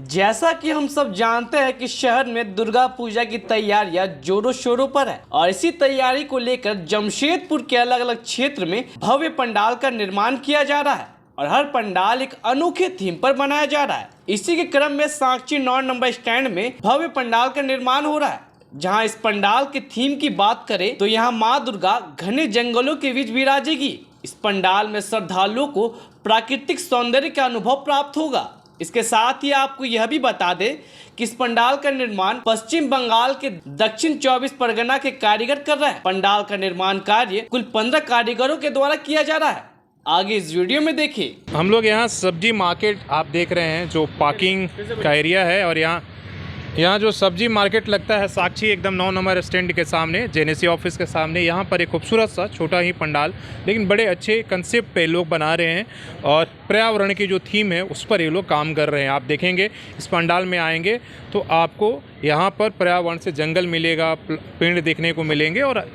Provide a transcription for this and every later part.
जैसा कि हम सब जानते हैं कि शहर में दुर्गा पूजा की तैयारियां जोरों शोरों पर है और इसी तैयारी को लेकर जमशेदपुर के अलग अलग क्षेत्र में भव्य पंडाल का निर्माण किया जा रहा है और हर पंडाल एक अनोखे थीम पर बनाया जा रहा है। इसी के क्रम में साक्षी 9 नंबर स्टैंड में भव्य पंडाल का निर्माण हो रहा है। जहां इस पंडाल के थीम की बात करें तो यहां मां दुर्गा घने जंगलों के बीच विराजेगी। इस पंडाल में श्रद्धालुओं को प्राकृतिक सौंदर्य का अनुभव प्राप्त होगा। इसके साथ ही आपको यह भी बता दें कि इस पंडाल का निर्माण पश्चिम बंगाल के दक्षिण 24 परगना के कारीगर कर रहे हैं। पंडाल का निर्माण कार्य कुल 15 कारीगरों के द्वारा किया जा रहा है। आगे इस वीडियो में देखिए। हम लोग यहाँ सब्जी मार्केट आप देख रहे हैं, जो पार्किंग का एरिया है और यहाँ जो सब्जी मार्केट लगता है साक्षी एकदम 9 नंबर स्टैंड के सामने, जेनेसी ऑफिस के सामने। यहाँ पर एक खूबसूरत सा छोटा ही पंडाल लेकिन बड़े अच्छे कंसेप्ट पे लोग बना रहे हैं और पर्यावरण की जो थीम है उस पर ये लोग काम कर रहे हैं। आप देखेंगे इस पंडाल में आएंगे तो आपको यहाँ पर पर्यावरण से जंगल मिलेगा, पेड़ देखने को मिलेंगे और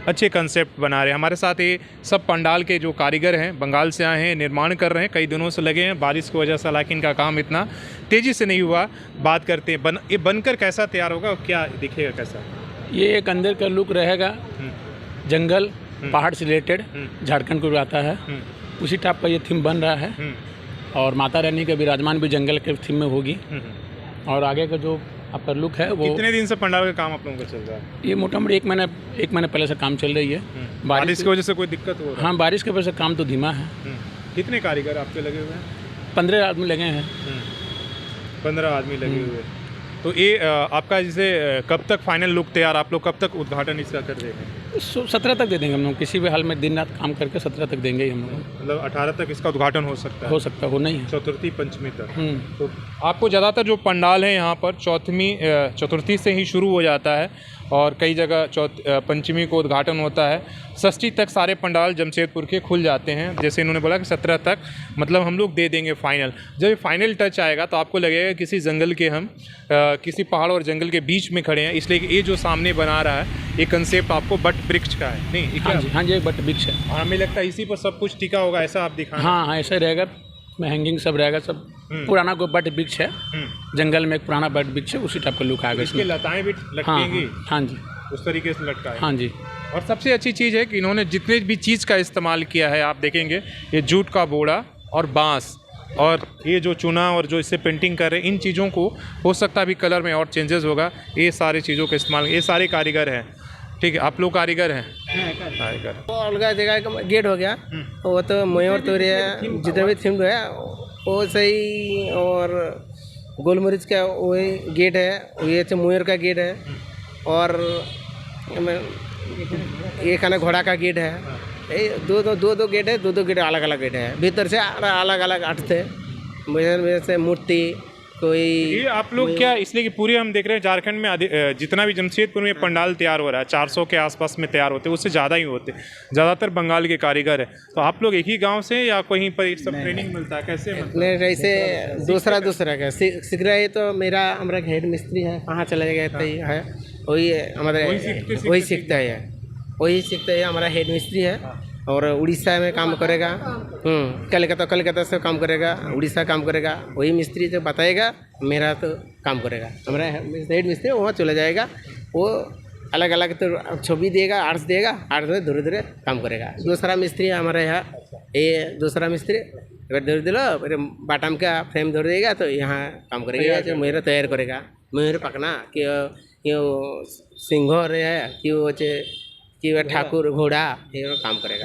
अच्छे कंसेप्ट बना रहे हैं। हमारे साथ ये सब पंडाल के जो कारीगर हैं बंगाल से आए हैं, निर्माण कर रहे हैं, कई दिनों से लगे हैं। बारिश की वजह से हालांकि इनका काम इतना तेज़ी से नहीं हुआ। बात करते हैं ये बनकर कैसा तैयार होगा और क्या दिखेगा कैसा? ये एक अंदर का लुक रहेगा, जंगल पहाड़ से रिलेटेड झारखंड को आता है, उसी टाइप का ये थीम बन रहा है। और माता रानी का विराजमान भी जंगल के थीम में होगी। और आगे का जो आपका लुक है वो कितने दिन से पंडाल का काम आप लोगों का चल रहा है? ये मोटामोटी एक महीने पहले से काम चल रही है। बारिश की वजह से कोई दिक्कत हो रहा है? हाँ, बारिश की वजह से काम तो धीमा है। कितने कारीगर आपके लगे हुए हैं? 15 आदमी लगे हैं। 15 आदमी लगे हुए हैं। तो ये आपका जैसे कब तक फाइनल लुक तैयार, आप लोग कब तक उद्घाटन इसका कर देंगे? 17 तक दे देंगे हम लोग, किसी भी हाल में दिन रात काम करके 17 तक देंगे ही हम लोग। मतलब 18 तक इसका उद्घाटन हो सकता है? हो नहीं है, चतुर्थी पंचमी तक। तो आपको ज़्यादातर जो पंडाल है यहाँ पर चतुर्थी से ही शुरू हो जाता है और कई जगह पंचमी को उद्घाटन होता है। षष्ठी तक सारे पंडाल जमशेदपुर के खुल जाते हैं। जैसे इन्होंने बोला कि 17 तक मतलब हम लोग दे देंगे फाइनल। जब ये फाइनल टच आएगा तो आपको लगेगा किसी जंगल के हम किसी पहाड़ और जंगल के बीच में खड़े हैं, इसलिए कि ये जो सामने बना रहा है ये कंसेप्ट आपको बट वृक्ष का है। नहीं, हाँ जी, बट वृक्ष है। और हमें लगता है इसी पर सब कुछ टिका होगा, ऐसा आप दिखा? हाँ, ऐसा रहेगा, में हैंगिंग सब रहेगा, सब पुराना कोई बट वृक्ष है, जंगल में एक पुराना बट वृक्ष है, उसी टाइप का लुक आएगा। इसके लताएं भी लटकेंगी? हाँ जी, उस तरीके से लटका है। हाँ जी। और सबसे अच्छी चीज़ है कि इन्होंने जितने भी चीज़ का इस्तेमाल किया है आप देखेंगे, ये जूट का बोरा और बांस और ये जो चूना और जो इससे पेंटिंग कर रहे हैं, इन चीज़ों को हो सकता है अभी कलर में और चेंजेस होगा। ये सारी चीज़ों का इस्तेमाल, ये सारे कारीगर हैं। ठीक है, आप लोग कारीगर हैं? कारीगर। वो अलग जगह का गेट हो गया, वो तो मयूर तो जितने भी थीम है वो सही। और गोलमरीच का वही गेट है, ये तो मयूर का गेट है। और ये खाना घोड़ा का गेट है। दो गेट है, दो गेट अलग अलग गेट है। भीतर से अलग अलग अर्थ थे, जैसे मूर्ति कोई। ये आप लोग क्या इसलिए कि पूरे हम देख रहे हैं झारखंड में जितना भी जमशेदपुर में पंडाल तैयार हो रहा है 400 के आसपास में तैयार होते हैं, उससे ज़्यादा ही होते हैं, ज़्यादातर बंगाल के कारीगर है। तो आप लोग एक ही गांव से या कहीं पर एक सब ट्रेनिंग मिलता है, कैसे? नहीं, ऐसे दूसरा का सीख रहा है। तो हमारा हेड मिस्त्री है, कहाँ चले गए है, वही हमारे वही सीखता है। हमारा हेड मिस्त्री है और उड़ीसा में काम करेगा। कलकत्ता से काम करेगा, उड़ीसा काम करेगा। वही मिस्त्री जो बताएगा मेरा तो काम करेगा। हमारा हेड मिस्त्री वहाँ चला जाएगा, वो अलग अलग तो छवि देगा, आर्ट्स देगा, आर्ट्स में धीरे धीरे काम करेगा। दूसरा मिस्त्री हमारे यहाँ, ये दूसरा मिस्त्री अगर धीरे धीरे फिर बाटम का फ्रेम धर देगा तो यहाँ काम करेगा, जो मयूर तैयार करेगा। मयूर पकना कि सिंह है कि वो ठाकुर घोड़ा, ये काम करेगा।